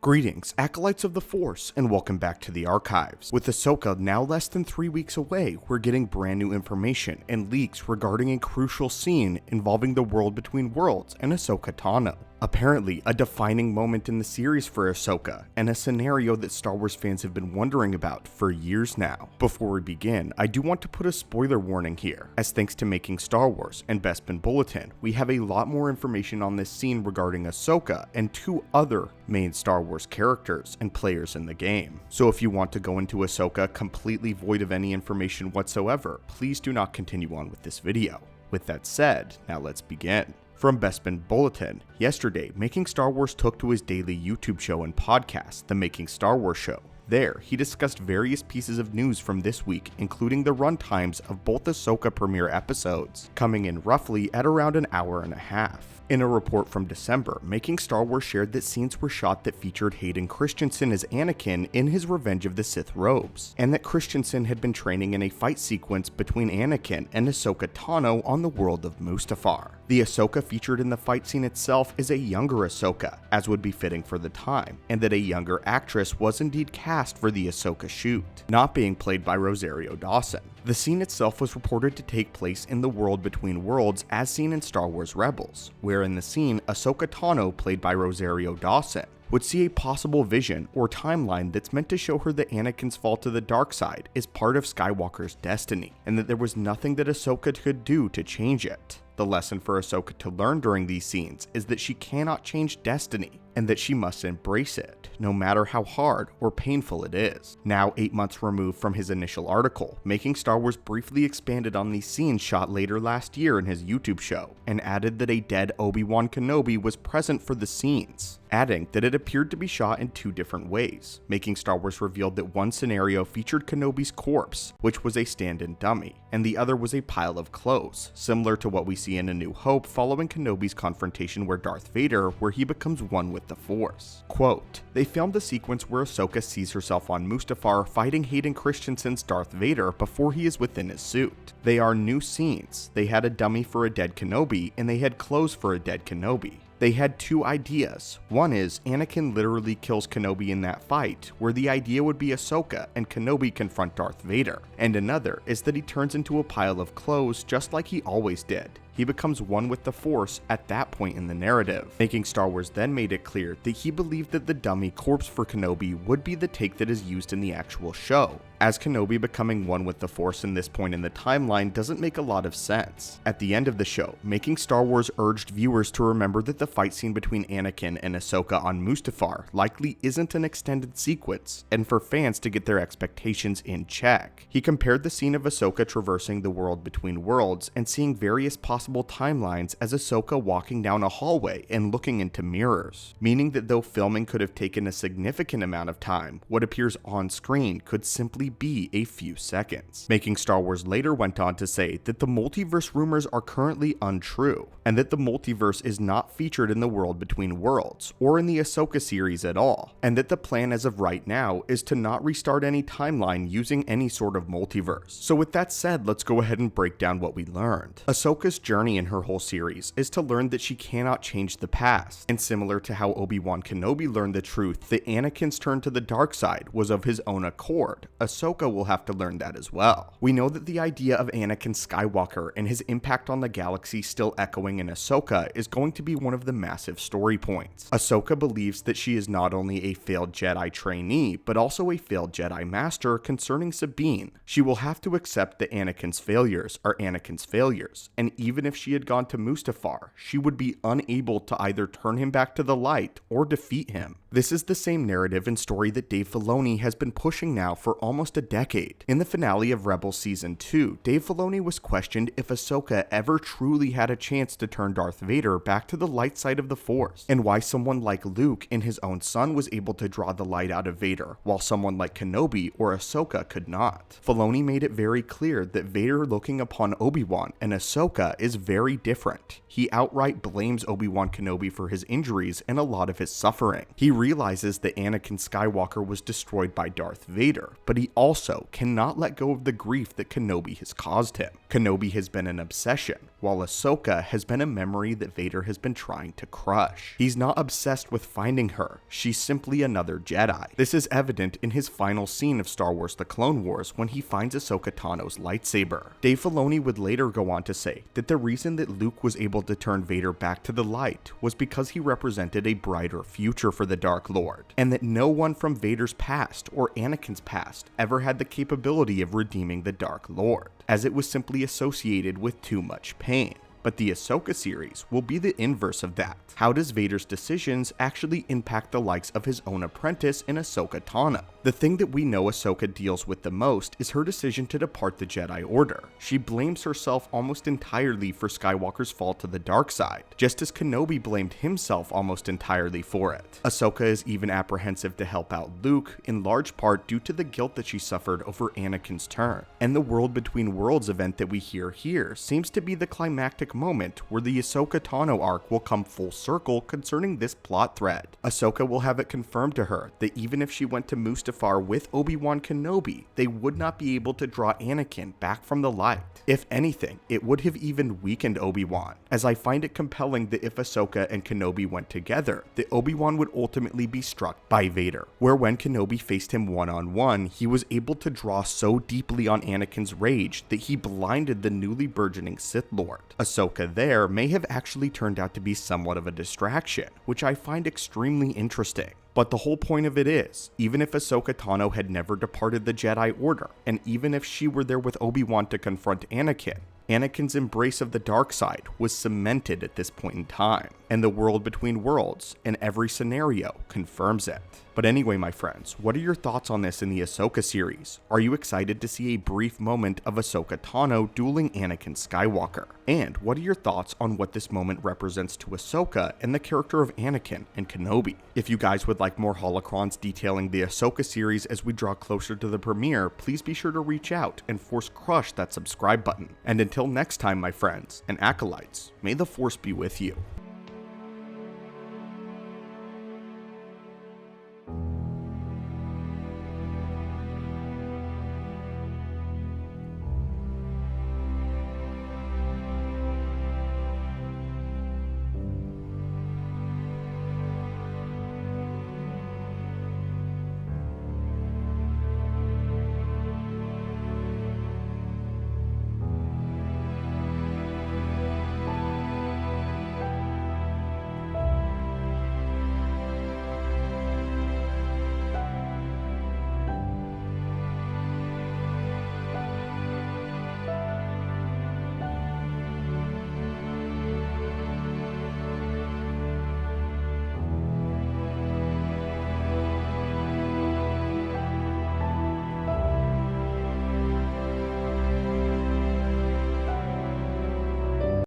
Greetings, Acolytes of the Force, and welcome back to the Archives. With Ahsoka now less than 3 weeks away, we're getting brand new information and leaks regarding a crucial scene involving the world between worlds and Ahsoka Tano. Apparently, a defining moment in the series for Ahsoka, and a scenario that Star Wars fans have been wondering about for years now. Before we begin, I do want to put a spoiler warning here, as thanks to Making Star Wars and Bespin Bulletin, we have a lot more information on this scene regarding Ahsoka and 2 other main Star Wars characters and players in the game. So if you want to go into Ahsoka completely void of any information whatsoever, please do not continue on with this video. With that said, now let's begin. From Bespin Bulletin, yesterday, Making Star Wars took to his daily YouTube show and podcast, The Making Star Wars Show. There, he discussed various pieces of news from this week, including the runtimes of both Ahsoka premiere episodes, coming in roughly at around an hour and a half. In a report from December, Making Star Wars shared that scenes were shot that featured Hayden Christensen as Anakin in his Revenge of the Sith robes, and that Christensen had been training in a fight sequence between Anakin and Ahsoka Tano on the world of Mustafar. The Ahsoka featured in the fight scene itself is a younger Ahsoka, as would be fitting for the time, and that a younger actress was indeed cast for the Ahsoka shoot, not being played by Rosario Dawson. The scene itself was reported to take place in the world between worlds as seen in Star Wars Rebels, where in the scene, Ahsoka Tano, played by Rosario Dawson, would see a possible vision or timeline that's meant to show her that Anakin's fall to the dark side is part of Skywalker's destiny, and that there was nothing that Ahsoka could do to change it. The lesson for Ahsoka to learn during these scenes is that she cannot change destiny, and that she must embrace it, no matter how hard or painful it is. Now 8 months removed from his initial article, Making Star Wars briefly expanded on these scenes shot later last year in his YouTube show, and added that a dead Obi-Wan Kenobi was present for the scenes, adding that it appeared to be shot in 2 different ways. Making Star Wars revealed that one scenario featured Kenobi's corpse, which was a stand-in dummy, and the other was a pile of clothes, similar to what we see in A New Hope following Kenobi's confrontation with Darth Vader, where he becomes one with the Force. Quote, "They filmed a sequence where Ahsoka sees herself on Mustafar fighting Hayden Christensen's Darth Vader before he is within his suit. They are new scenes. They had a dummy for a dead Kenobi, and they had clothes for a dead Kenobi. They had 2 ideas. One is Anakin literally kills Kenobi in that fight, where the idea would be Ahsoka and Kenobi confront Darth Vader. And another is that he turns into a pile of clothes just like he always did. He becomes one with the Force at that point in the narrative." Making Star Wars then made it clear that he believed that the dummy corpse for Kenobi would be the take that is used in the actual show, as Kenobi becoming one with the Force in this point in the timeline doesn't make a lot of sense. At the end of the show, Making Star Wars urged viewers to remember that the fight scene between Anakin and Ahsoka on Mustafar likely isn't an extended sequence, and for fans to get their expectations in check. He compared the scene of Ahsoka traversing the world between worlds and seeing various possible timelines as Ahsoka walking down a hallway and looking into mirrors, meaning that though filming could have taken a significant amount of time, what appears on screen could simply be a few seconds. Making Star Wars later went on to say that the multiverse rumors are currently untrue, and that the multiverse is not featured in the world between worlds, or in the Ahsoka series at all, and that the plan as of right now is to not restart any timeline using any sort of multiverse. So with that said, let's go ahead and break down what we learned. Ahsoka's journey in her whole series is to learn that she cannot change the past, and similar to how Obi-Wan Kenobi learned the truth that Anakin's turn to the dark side was of his own accord, Ahsoka will have to learn that as well. We know that the idea of Anakin Skywalker and his impact on the galaxy still echoing in Ahsoka is going to be one of the massive story points. Ahsoka believes that she is not only a failed Jedi trainee, but also a failed Jedi Master concerning Sabine. She will have to accept that Anakin's failures are Anakin's failures, and even if she had gone to Mustafar, she would be unable to either turn him back to the light or defeat him. This is the same narrative and story that Dave Filoni has been pushing now for almost a decade. In the finale of Rebels Season 2, Dave Filoni was questioned if Ahsoka ever truly had a chance to turn Darth Vader back to the light side of the Force, and why someone like Luke and his own son was able to draw the light out of Vader, while someone like Kenobi or Ahsoka could not. Filoni made it very clear that Vader looking upon Obi-Wan and Ahsoka is very different. He outright blames Obi-Wan Kenobi for his injuries and a lot of his suffering. He realizes that Anakin Skywalker was destroyed by Darth Vader, but he also cannot let go of the grief that Kenobi has caused him. Kenobi has been an obsession, while Ahsoka has been a memory that Vader has been trying to crush. He's not obsessed with finding her, she's simply another Jedi. This is evident in his final scene of Star Wars The Clone Wars when he finds Ahsoka Tano's lightsaber. Dave Filoni would later go on to say that the reason that Luke was able to turn Vader back to the light was because he represented a brighter future for the Dark Lord, and that no one from Vader's past or Anakin's past ever had the capability of redeeming the Dark Lord, as it was simply associated with too much pain. But the Ahsoka series will be the inverse of that. How does Vader's decisions actually impact the likes of his own apprentice in Ahsoka Tano? The thing that we know Ahsoka deals with the most is her decision to depart the Jedi Order. She blames herself almost entirely for Skywalker's fall to the dark side, just as Kenobi blamed himself almost entirely for it. Ahsoka is even apprehensive to help out Luke, in large part due to the guilt that she suffered over Anakin's turn. And the World Between Worlds event that we hear here seems to be the climactic moment where the Ahsoka Tano arc will come full circle concerning this plot thread. Ahsoka will have it confirmed to her that even if she went to Mustafar with Obi-Wan Kenobi, they would not be able to draw Anakin back from the light. If anything, it would have even weakened Obi-Wan, as I find it compelling that if Ahsoka and Kenobi went together, that Obi-Wan would ultimately be struck by Vader, where when Kenobi faced him one-on-one, he was able to draw so deeply on Anakin's rage that he blinded the newly burgeoning Sith Lord. Ahsoka there may have actually turned out to be somewhat of a distraction, which I find extremely interesting. But the whole point of it is, even if Ahsoka Tano had never departed the Jedi Order, and even if she were there with Obi-Wan to confront Anakin, Anakin's embrace of the dark side was cemented at this point in time, and the World Between Worlds, in every scenario, confirms it. But anyway, my friends, what are your thoughts on this in the Ahsoka series? Are you excited to see a brief moment of Ahsoka Tano dueling Anakin Skywalker? And what are your thoughts on what this moment represents to Ahsoka and the character of Anakin and Kenobi? If you guys would like more holocrons detailing the Ahsoka series as we draw closer to the premiere, please be sure to reach out and force crush that subscribe button. And until next time, my friends and acolytes, may the Force be with you.